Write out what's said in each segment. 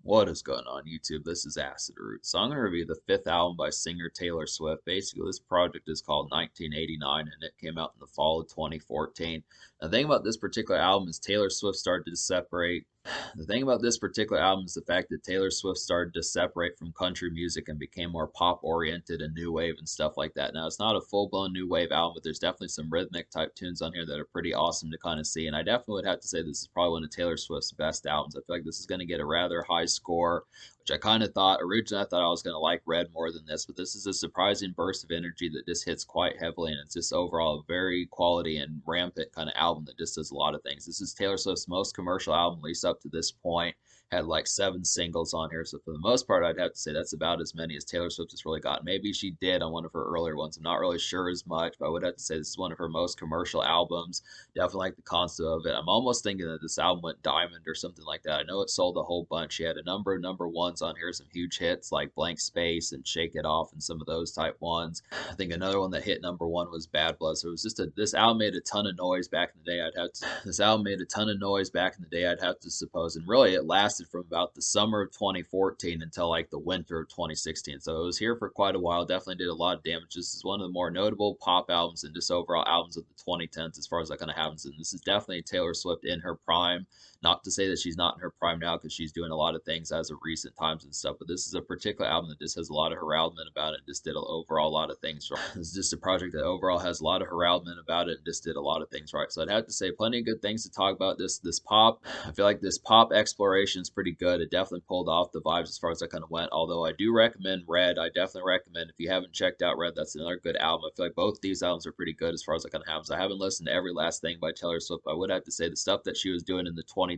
What is going on YouTube? This is Acid Root. So I'm going to review the fifth album by singer Taylor Swift. Basically, this project is called 1989 and it came out in the fall of 2014. The thing about this particular album is Taylor Swift started to separate. The thing about this particular album is the fact that Taylor Swift started to separate from country music and became more pop oriented and new wave and stuff like that. Now, it's not a full blown new wave album, but there's definitely some rhythmic type tunes on here that are pretty awesome to kind of see. And I definitely would have to say this is probably one of Taylor Swift's best albums. I feel like this is going to get a rather high score, which I kind of thought originally. I thought I was going to like Red more than this, but this is a surprising burst of energy that just hits quite heavily, and it's just overall a very quality and rampant kind of album that just does a lot of things. This is Taylor Swift's most commercial album, at least up to this point. Had like 7 singles on here, so for the most part, I'd have to say that's about as many as Taylor Swift has really got. Maybe she did on one of her earlier ones. I'm not really sure as much, but I would have to say this is one of her most commercial albums. Definitely like the concept of it. I'm almost thinking that this album went diamond or something like that. I know it sold a whole bunch. She had a number of number ones on here, some huge hits like Blank Space and Shake It Off and some of those type ones. I think another one that hit number one was Bad Blood. So it was just this album made a ton of noise back in the day. This album made a ton of noise back in the day, I'd have to suppose. And really it lasted from about the summer of 2014 until like the winter of 2016. So it was here for quite a while. Definitely did a lot of damage. This is one of the more notable pop albums and just overall albums of the 2010s as far as that kind of happens. And this is definitely Taylor Swift in her prime. Not to say that she's not in her prime now, because she's doing a lot of things as of recent times and stuff, but this is a particular album that just has a lot of heraldment about it and just did overall a lot of things right. This is just a project that overall has a lot of heraldment about it and just did a lot of things right. So I'd have to say plenty of good things to talk about this pop. I feel like this pop exploration is pretty good. It definitely pulled off the vibes as far as that kind of went. Although I do recommend Red. I definitely recommend, if you haven't checked out Red, that's another good album. I feel like both these albums are pretty good as far as that kind of happens. I haven't listened to every last thing by Taylor Swift, but I would have to say the stuff that she was doing in the 2010s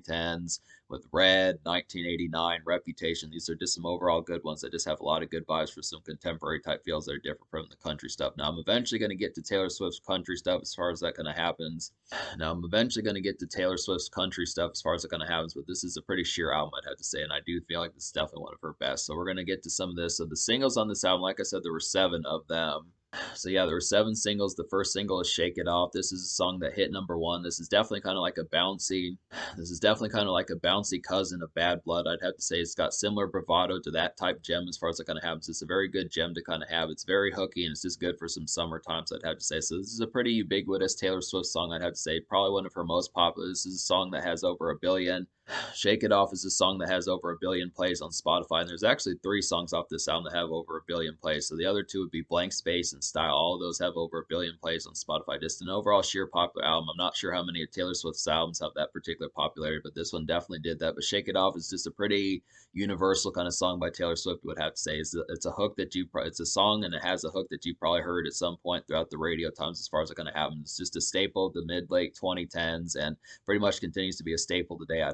with Red, 1989, Reputation. These are just some overall good ones that just have a lot of good vibes for some contemporary type feels that are different from the country stuff. Now, I'm eventually going to get to Taylor Swift's country stuff as far as that kind of happens. Now, I'm eventually going to get to Taylor Swift's country stuff as far as that kind of happens, but this is a pretty sheer album, I'd have to say, and I do feel like this is definitely one of her best. So we're going to get to some of this. So the singles on this album, like I said, there were 7 of them. So yeah, there were 7 singles. The first single is "Shake It Off." This is a song that hit number one. This is definitely kind of like a bouncy. This is definitely kind of like a bouncy cousin of Bad Blood. I'd have to say it's got similar bravado to that type gem as far as it kind of happens. It's a very good gem to kind of have. It's very hooky and it's just good for some summer times, I'd have to say. So this is a pretty ubiquitous Taylor Swift song, I'd have to say. Probably one of her most popular. This is a song that has over a billion. Shake It Off is a song that has over a billion plays on Spotify. And there's actually 3 songs off this album that have over a billion plays. So the other two would be Blank Space and Style. All of those have over a billion plays on Spotify. Just an overall sheer popular album. I'm not sure how many of Taylor Swift's albums have that particular popularity, but this one definitely did that. But Shake It Off is just a pretty universal kind of song by Taylor Swift, would have to say. It's a hook that it's a song and it has a hook that you probably heard at some point throughout the radio times as far as it kind of happens. It's just a staple of the mid-late 2010s and pretty much continues to be a staple today.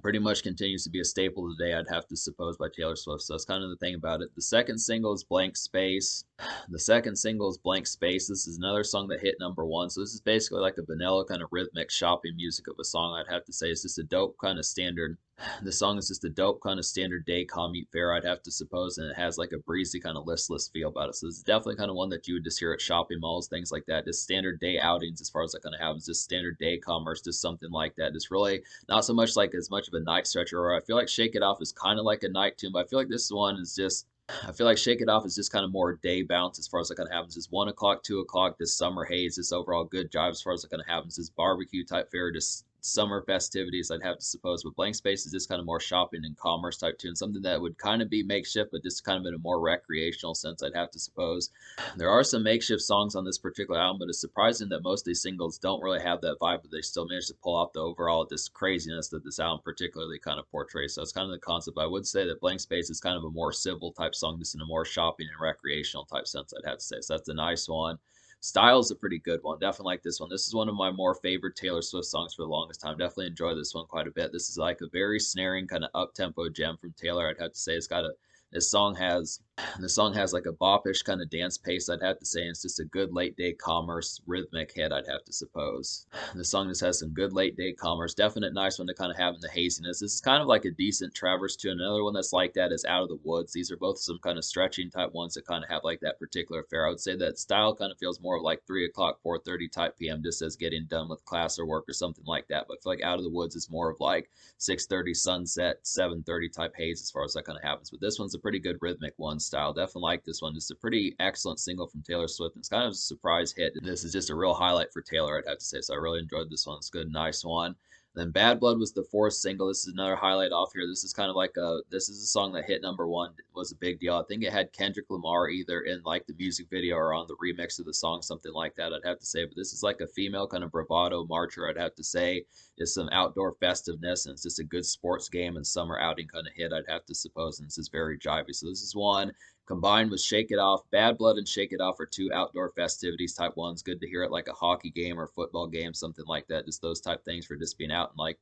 Pretty much continues to be a staple today, I'd have to suppose, by Taylor Swift. So that's kind of the thing about it. The second single is Blank Space. The second single is Blank Space. This is another song that hit number one. So this is basically like a vanilla kind of rhythmic shopping music of a song, I'd have to say. It's just a dope kind of standard. This song is just a dope kind of standard day commute fare, I'd have to suppose, and it has like a breezy kind of listless feel about it. So it's definitely kind of one that you would just hear at shopping malls, things like that. Just standard day outings as far as that kind of happens. Just standard day commerce, just something like that. Just really not so much like as much of a night stretcher. Or I feel like Shake It Off is kind of like a night tune, but I feel like this one is just. I feel like Shake It Off is just kind of more day bounce as far as that kind of happens. It's 1 o'clock, 2 o'clock, this summer haze, this overall good jive as far as that kind of happens. This barbecue type fare, just summer festivities, I'd have to suppose. But Blank Space is just kind of more shopping and commerce type tune, something that would kind of be makeshift, but just kind of in a more recreational sense, I'd have to suppose. There are some makeshift songs on this particular album, but it's surprising that most of these singles don't really have that vibe, but they still manage to pull off the overall this craziness that this album particularly kind of portrays. So it's kind of the concept. I would say that Blank Space is kind of a more civil type song, just in a more shopping and recreational type sense, I'd have to say. So that's a nice one. Style's a pretty good one. Definitely like this one. This is one of my more favorite Taylor Swift songs for the longest time. Definitely enjoy this one quite a bit. This is like a very snaring kind of up tempo gem from Taylor. I'd have to say it's got a This song has this song has like a boppish kind of dance pace, I'd have to say, and it's just a good late day commerce rhythmic hit, I'd have to suppose. The song just has some good late day commerce, definite nice one to kind of have in the haziness. This is kind of like a decent traverse to another one that's like that is Out of the Woods. These are both some kind of stretching type ones that kind of have like that particular fare. I would say that style kind of feels more like 3 o'clock, 4:30 type PM, just as getting done with class or work or something like that. But I feel like Out of the Woods is more of like 6:30 sunset, 7:30 type haze as far as that kind of happens. But this one's a pretty good rhythmic one style. Definitely like this one. Just a pretty excellent single from Taylor Swift. It's kind of a surprise hit. This is just a real highlight for Taylor, I'd have to say. So I really enjoyed this one. It's a good, nice one. Then Bad Blood was the fourth single. This is another highlight off here. This is kind of like this is a song that hit #1, was a big deal. I think it had Kendrick Lamar either in like the music video or on the remix of the song, something like that, I'd have to say. But this is like a female kind of bravado marcher, I'd have to say. It's some outdoor festiveness, and it's just a good sports game and summer outing kind of hit, I'd have to suppose. And this is very jivey. So this is one combined with Shake It Off. Bad Blood and Shake It Off are two outdoor festivities type ones. Good to hear it like a hockey game or football game, something like that. Just those type things for just being out in like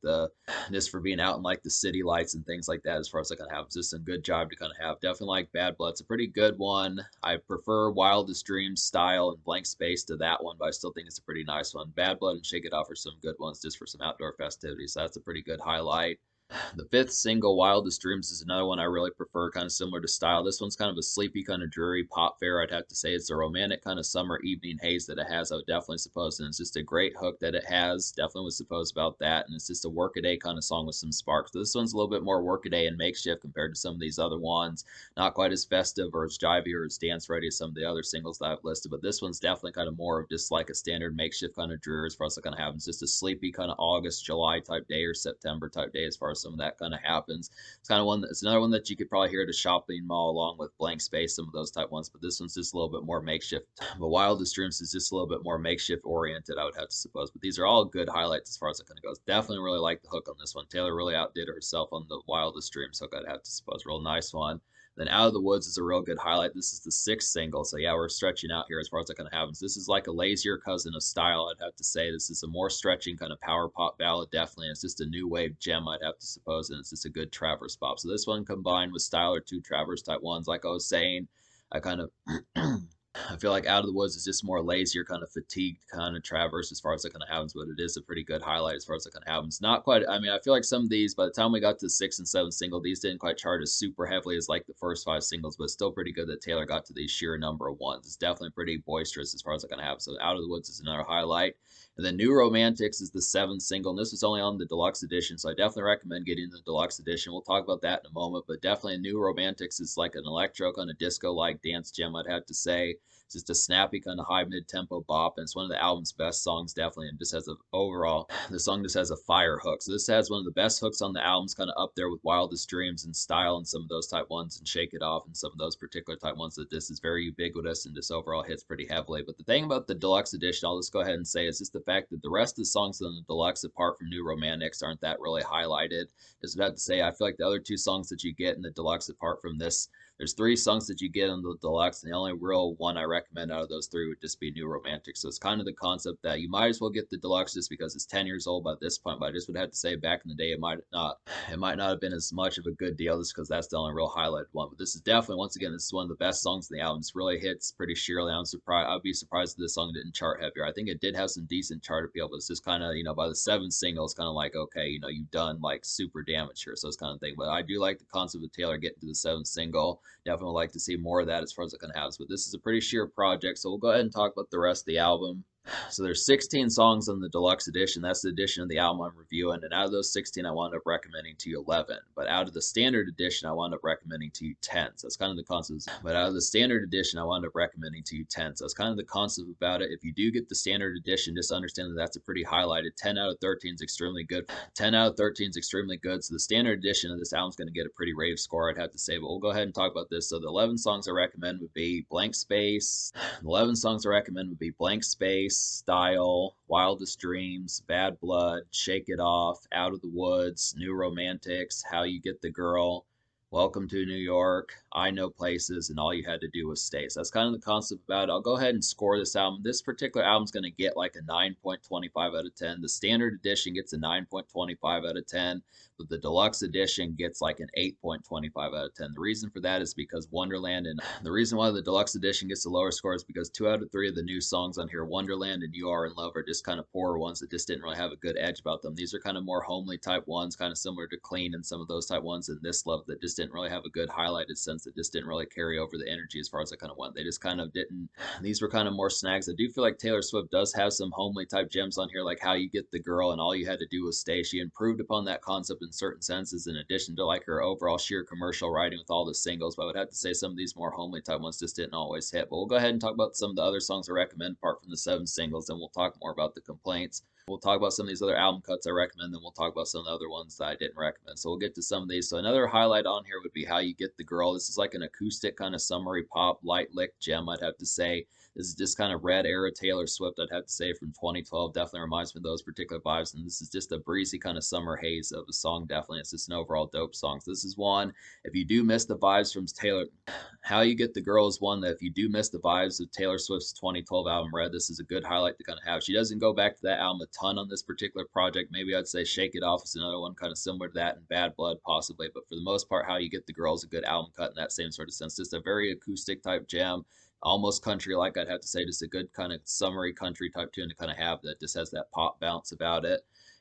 just for being out in like the city lights and things like that. As far as I can have, just a good job to kind of have. Definitely like Bad Blood. It's a pretty good one. I prefer Wildest Dreams style and Blank Space to that one, but I still think it's a pretty nice one. Bad Blood and Shake It Off are some good ones just for some outdoor festivities. So that's a pretty good highlight. The fifth single, Wildest Dreams, is another one I really prefer, kind of similar to style. This one's kind of a sleepy, kind of dreary pop fare, I'd have to say. It's a romantic kind of summer evening haze that it has, I would definitely suppose. And it's just a great hook that it has. Definitely would suppose about that. And it's just a workaday kind of song with some sparks. This one's a little bit more workaday and makeshift compared to some of these other ones. Not quite as festive or as jivey or as dance ready as some of the other singles that I've listed. But this one's definitely kind of more of just like a standard makeshift kind of dreary as far as it kind of happens. Just a sleepy kind of August, July type day or September type day as far as some of that kind of happens. It's kind of one it's another one that you could probably hear at a shopping mall along with Blank Space, some of those type ones, but this one's just a little bit more makeshift. But Wildest Dreams is just a little bit more makeshift oriented, I would have to suppose. But these are all good highlights as far as it kind of goes. Definitely really like the hook on this one. Taylor really outdid herself on the Wildest Dreams hook, I'd have to suppose. Real nice one. Then Out of the Woods is a real good highlight. This is the sixth single. So yeah, we're stretching out here as far as that kind of happens. This is like a lazier cousin of style, I'd have to say. This is a more stretching kind of power pop ballad, definitely. It's just a new wave gem, I'd have to suppose, and it's just a good traverse pop. So this one combined with style are two traverse type ones. Like I was saying, I kind of I feel like Out of the Woods is just more lazier, kind of fatigued kind of traverse as far as it kind of happens, but it is a pretty good highlight as far as it kind of happens. Not quite, I mean, I feel like some of these, by the time we got to the 6 and 7 single, these didn't quite chart as super heavily as like the first 5 singles, but it's still pretty good that Taylor got to these sheer number of ones. It's definitely pretty boisterous as far as it kind of happens. So Out of the Woods is another highlight. And then New Romantics is the 7th single, and this was only on the deluxe edition, so I definitely recommend getting the deluxe edition. We'll talk about that in a moment, but definitely New Romantics is like an electro kind of disco-like dance gem, I'd have to say. It's just a snappy kind of high mid-tempo bop, and it's one of the album's best songs, definitely, and just has a overall, the song just has a fire hook. So this has one of the best hooks on the albums, kind of up there with Wildest Dreams and Style and some of those type ones, and Shake It Off and some of those particular type ones, that this is very ubiquitous and just overall hits pretty heavily. But the thing about the deluxe edition, I'll just go ahead and say, is just the fact that the rest of the songs on the deluxe, apart from New Romantics, aren't that really highlighted. Just about to say, I feel like the other 2 songs that you get in the deluxe, apart from this, there's 3 songs that you get on the deluxe, and the only real one I recommend out of those 3 would just be New Romantic. So it's kind of the concept that you might as well get the deluxe just because it's 10 years old by this point. But I just would have to say, back in the day, it might not have been as much of a good deal just because that's the only real highlighted one. But this is definitely, once again, this is one of the best songs in the album. This really hits pretty sheerly. I'd be surprised if this song didn't chart heavier. I think it did have some decent chart appeal, but it's just kind of, by the 7th single, it's kind of like, okay, you've done like super damage here. So it's kind of thing. But I do like the concept of Taylor getting to the 7th single. Definitely like to see more of that as far as it can have. But this is a pretty sheer project, so we'll go ahead and talk about the rest of the album. So there's 16 songs on the deluxe edition. That's the edition of the album I'm reviewing. And out of those 16, I wound up recommending to you 11. But out of the standard edition, I wound up recommending to you 10. So that's kind of the concept. But out of the standard edition, I wound up recommending to you 10. So that's kind of the concept about it. If you do get the standard edition, just understand that that's a pretty highlighted. 10 out of 13 is extremely good. 10 out of 13 is extremely good. So the standard edition of this album's going to get a pretty rave score, I'd have to say. But we'll go ahead and talk about this. So the 11 songs I recommend would be Blank Space. The 11 songs I recommend would be Blank Space, Style, Wildest Dreams, Bad Blood, Shake It Off, Out of the Woods, New Romantics, How You Get the Girl, Welcome to New York, I Know Places, and All You Had to Do Was Stay. So that's kind of the concept about it. I'll go ahead and score this album. This particular album's going to get like a 9.25 out of 10. The standard edition gets a 9.25 out of 10. but the deluxe edition gets like an 8.25 out of 10. The reason for that is because Wonderland, and the reason why the deluxe edition gets a lower score is because 2 out of 3 of the new songs on here, Wonderland and You Are in Love, are just kind of poorer ones that just didn't really have a good edge about them. These are kind of more homely type ones, kind of similar to Clean and some of those type ones, and This Love that just didn't really have a good highlighted sense, that just didn't really carry over the energy as far as I kind of went. They just kind of didn't. These were kind of more snags. I do feel like Taylor Swift does have some homely type gems on here, like How You Get the Girl and All You Had to Do Was Stay. She improved upon that concept in certain senses, in addition to like her overall sheer commercial writing with all the singles. But I would have to say some of these more homely type ones just didn't always hit. But we'll go ahead and talk about some of the other songs I recommend apart from the 7 singles, and we'll talk more about the complaints. We'll talk about some of these other album cuts I recommend, then we'll talk about some of the other ones that I didn't recommend. So we'll get to some of these. So another highlight on here would be How You Get the Girl. This is like an acoustic kind of summery pop, light lick gem, I'd have to say. This is just kind of red era Taylor Swift, I'd have to say, from 2012. Definitely reminds me of those particular vibes. And this is just a breezy kind of summer haze of a song, definitely. It's just an overall dope song. So this is one, if you do miss the vibes from Taylor, How You Get the Girl is one that if you do miss the vibes of Taylor Swift's 2012 album Red, this is a good highlight to kind of have. She doesn't go back to that album a ton on this particular project. Maybe I'd say Shake It Off is another one kind of similar to that, and Bad Blood possibly. But for the most part, How You Get the Girl is a good album cut in that same sort of sense. Just a very acoustic type jam, almost country like, I'd have to say. Just a good kind of summery country type tune to kind of have that just has that pop bounce about it.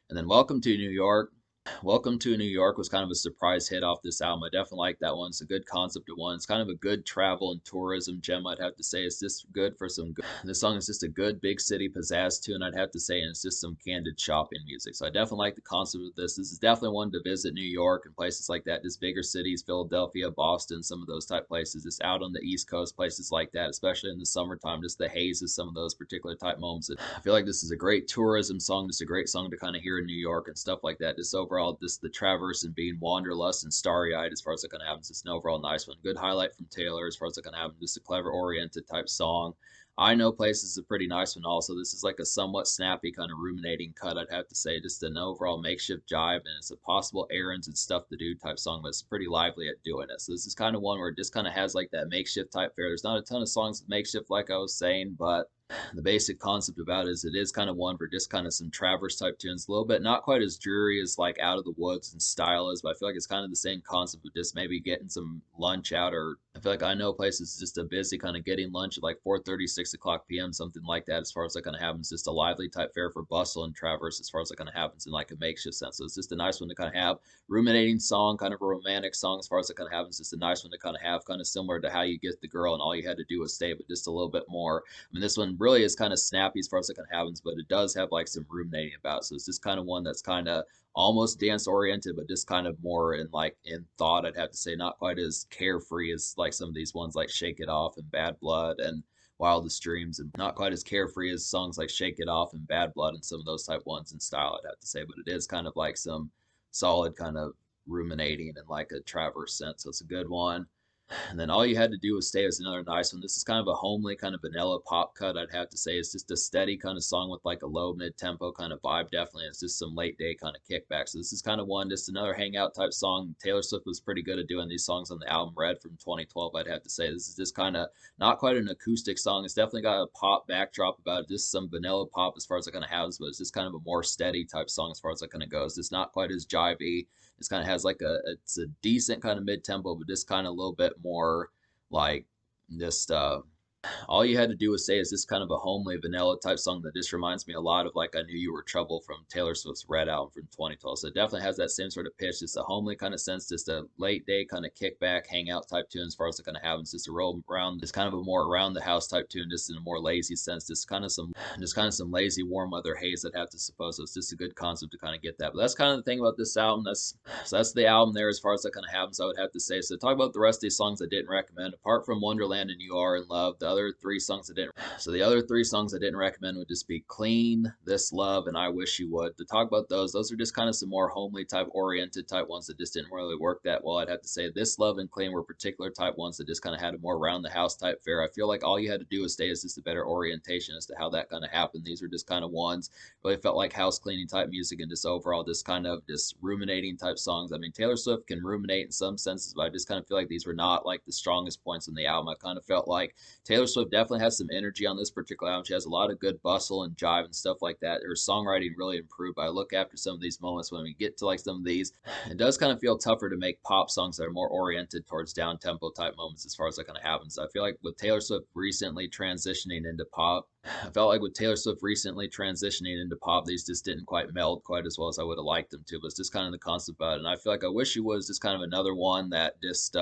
And then Welcome to New York. Welcome to New York was kind of a surprise hit off this album. I definitely like that one. It's a good concept of one. It's kind of a good travel and tourism gem, I'd have to say. It's just good for some good. This song is just a good big city pizzazz tune, I'd have to say, and it's just some candid shopping music. So I definitely like the concept of this. This is definitely one to visit New York and places like that, just bigger cities, Philadelphia, Boston, some of those type places, just out on the East Coast, places like that, especially in the summertime, just the haze of some of those particular type moments. I feel like this is a great tourism song, just a great song to kind of hear in New York and stuff like that. Just overall, just the traverse and being wanderlust and starry-eyed as far as it kind of happens. It's an overall nice one. Good highlight from Taylor as far as it kind of happens. Just a clever oriented type song. I Know Places is a pretty nice one also. This is like a somewhat snappy kind of ruminating cut, I'd have to say. Just an overall makeshift jive, and it's a possible errands and stuff to do type song, but it's pretty lively at doing it. So this is kind of one where it just kind of has like that makeshift type fare. There's not a ton of songs with makeshift like I was saying, but the basic concept about it is it is kind of one for just kind of some traverse type tunes, a little bit not quite as dreary as like Out of the Woods and Style is, but I feel like it's kind of the same concept of just maybe getting some lunch out. Or I feel like I Know Places is just a busy kind of getting lunch at like 4:30, 6 o'clock p.m., something like that. As far as that kind of happens, just a lively type fare for bustle and traverse as far as that kind of happens in like a makeshift sense. So it's just a nice one to kind of have. Ruminating song, kind of a romantic song as far as that kind of happens. Just a nice one to kind of have, kind of similar to How You Get the Girl and All You Had to Do Was Stay, but just a little bit more. I mean, this one really is kind of snappy as far as it kind of happens, but it does have like some ruminating about it. So it's just kind of one that's kind of almost dance oriented, but just kind of more in like in thought, I'd have to say. Not quite as carefree as like some of these ones like Shake It Off and Bad Blood and Wildest Dreams, and not quite as carefree as songs like Shake It Off and Bad Blood and some of those type ones in Style, I'd have to say. But it is kind of like some solid kind of ruminating and like a traverse sense. So it's a good one. And then All You Had to Do Was Stay is another nice one. This is kind of a homely, kind of vanilla pop cut, I'd have to say. It's just a steady kind of song with like a low mid-tempo kind of vibe, definitely. It's just some late day kind of kickback. So this is kind of one, just another hangout type song. Taylor Swift was pretty good at doing these songs on the album Red from 2012, I'd have to say. This is just kind of not quite an acoustic song. It's definitely got a pop backdrop about it, just some vanilla pop as far as it kind of has, but it's just kind of a more steady type song as far as it kind of goes. It's not quite as jivey. It's kind of has like it's a decent kind of mid-tempo, but just kind of a little bit more like just All You Had to Do Was Say is just kind of a homely vanilla type song that just reminds me a lot of like I Knew You Were Trouble from Taylor Swift's Red album from 2012. So it definitely has that same sort of pitch, just a homely kind of sense, just a late day kind of kickback hangout type tune as far as it kind of happens. Just a roll around, just kind of a more around the house type tune, just in a more lazy sense, just kind of some lazy warm weather haze, I'd have to suppose. So it's just a good concept to kind of get that. But that's kind of the thing about this album. That's the album there as far as that kind of happens, I would have to say. So talk about the rest of these songs I didn't recommend, apart from Wonderland and You Are in Love. The other 3 songs I didn't recommend would just be Clean, This Love, and I Wish You Would. To talk about those are just kind of some more homely type oriented type ones that just didn't really work that well, I'd have to say. This Love and Clean were particular type ones that just kind of had a more around the house type fare. I feel like All You Had to Do Was Stay is just a better orientation as to how that kind of happened. These were just kind of ones really felt like house cleaning type music, and just overall just kind of just ruminating type songs. I mean, Taylor Swift can ruminate in some senses, but I just kind of feel like these were not like the strongest points in the album. I kind of felt like Taylor Taylor Swift definitely has some energy on this particular album. She has a lot of good bustle and jive and stuff like that. Her songwriting really improved. But I look after some of these moments when we get to like some of these, it does kind of feel tougher to make pop songs that are more oriented towards down tempo type moments as far as that kind of happens. I feel like with Taylor Swift recently transitioning into pop, I felt like with Taylor Swift recently transitioning into pop, these just didn't quite meld quite as well as I would have liked them to. But it's just kind of the concept about it. And I feel like I wish it was just kind of another one that just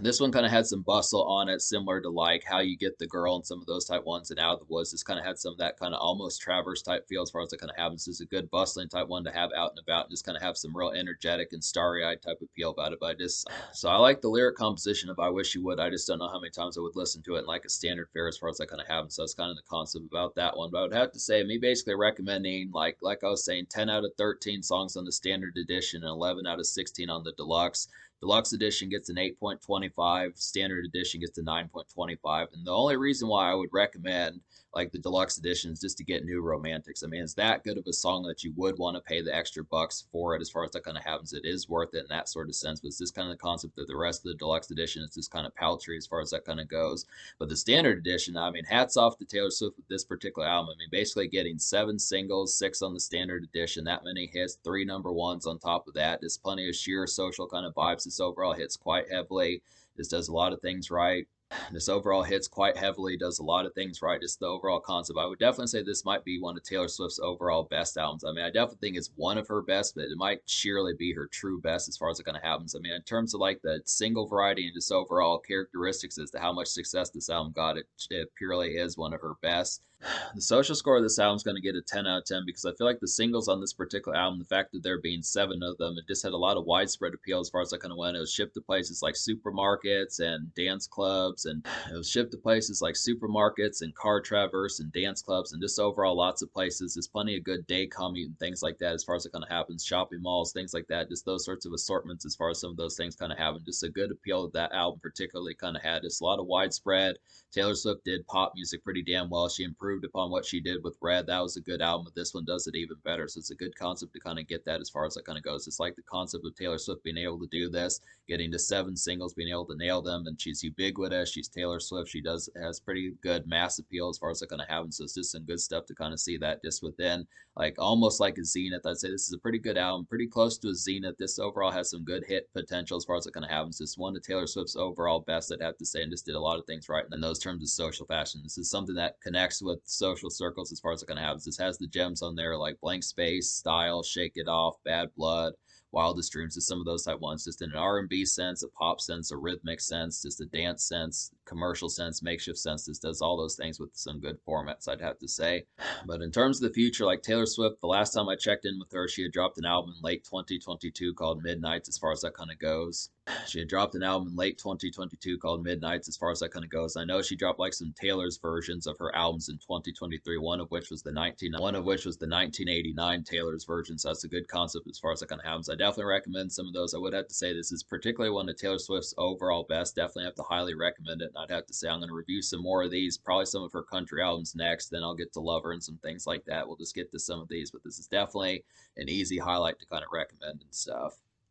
this one kind of had some bustle on it, similar to like How You Get the Girl and some of those type ones. And Out of the Woods just kind of had some of that kind of almost Traverse type feel as far as it kind of happens. It's a good bustling type one to have out and about and just kind of have some real energetic and starry eyed type of feel about it. But I just so I like the lyric composition of I Wish You Would. I just don't know how many times I would listen to it in like a standard fare as far as that kind of happens. So it's kind of the concept about that one. But I would have to say me basically recommending like I was saying 10 out of 13 songs on the standard edition and 11 out of 16 on the deluxe. Deluxe edition gets an 8.25, standard edition gets a 9.25. And the only reason why I would recommend like the deluxe edition is just to get New Romantics. I mean, it's that good of a song that you would want to pay the extra bucks for it as far as that kind of happens. It is worth it in that sort of sense, but it's just kind of the concept that the rest of the deluxe edition is just kind of paltry as far as that kind of goes. But the standard edition, I mean, hats off to Taylor Swift with this particular album. I mean, basically getting 7 singles, 6 on the standard edition, that many hits, 3 number ones on top of that. Just plenty of sheer social kind of vibes. This overall hits quite heavily. This does a lot of things right. This overall hits quite heavily, does a lot of things right. Just the overall concept. I would definitely say this might be one of Taylor Swift's overall best albums. I mean, I definitely think it's one of her best, but it might surely be her true best as far as it kind of happens. I mean, in terms of like the single variety and just overall characteristics as to how much success this album got, it purely is one of her best. The social score of this album is going to get a 10 out of 10 because I feel like the singles on this particular album, the fact that there being 7 of them, it just had a lot of widespread appeal as far as I kind of went. It was shipped to places like supermarkets and dance clubs, and it was shipped to places like supermarkets and car traverse and dance clubs, and just overall lots of places. There's plenty of good day commute and things like that as far as it kind of happens. Shopping malls, things like that, just those sorts of assortments as far as some of those things kind of happen. Just a good appeal that that album particularly kind of had. Just a lot of widespread. Taylor Swift did pop music pretty damn well. She improved upon what she did with Red. That was a good album, but this one does it even better. So it's a good concept to kind of get that as far as that kind of goes. It's like the concept of Taylor Swift being able to do this, getting to 7 singles, being able to nail them, and she's ubiquitous. She's Taylor Swift. She has pretty good mass appeal as far as that kind of happens. So it's just some good stuff to kind of see that just within like almost like a zenith. I'd say this is a pretty good album, pretty close to a zenith. This overall has some good hit potential as far as it kind of happens. It's one of Taylor Swift's overall best, I'd have to say, and just did a lot of things right in those terms of social fashion. This is something that connects with social circles as far as it kind of happens. This has the gems on there like Blank Space, Style, Shake It Off, Bad Blood, Wildest Dreams, just some of those type ones, just in an R&B sense, a pop sense, a rhythmic sense, just a dance sense, commercial sense, makeshift sense. This does all those things with some good formats, I'd have to say. But in terms of the future, like Taylor Swift, the last time I checked in with her, she had dropped an album in late 2022 called Midnights, as far as that kind of goes. She had dropped an album in late 2022 called Midnights, as far as that kind of goes. I know she dropped like some Taylor's versions of her albums in 2023, one of which was the 1989 Taylor's version. So that's a good concept as far as that kind of happens. I definitely recommend some of those. I would have to say this is particularly one of Taylor Swift's overall best. Definitely have to highly recommend it. And I'd have to say I'm going to review some more of these, probably some of her country albums next. Then I'll get to Lover and some things like that. We'll just get to some of these, but this is definitely an easy highlight to kind of recommend and stuff.